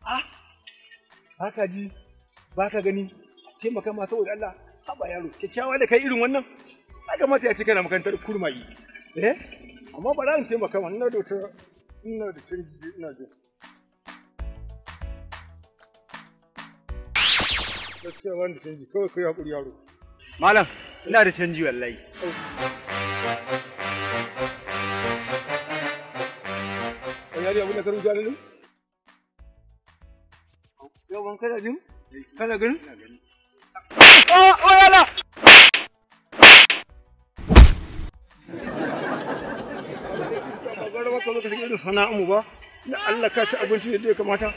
Ah, baka ji, baka gani, taimaka ma saboda Allah, haba yaro, kyakkyawa da kai irin wannan, ya kamata ya ce kana makarantar kurmayi. Amma ba za in taimaka ma, ina da canji ina jin. Gaskiya ba da canji, kawai kai haƙuri yaro. Malam, ina da canji wallahi. Yari abin da ka rubuta ne? Yawan kana jin? Kana ganin? Yana! Ba gara ba ka zo ka shiga irin sana'armu ba, da Allah ka ci abinci da ya kamata.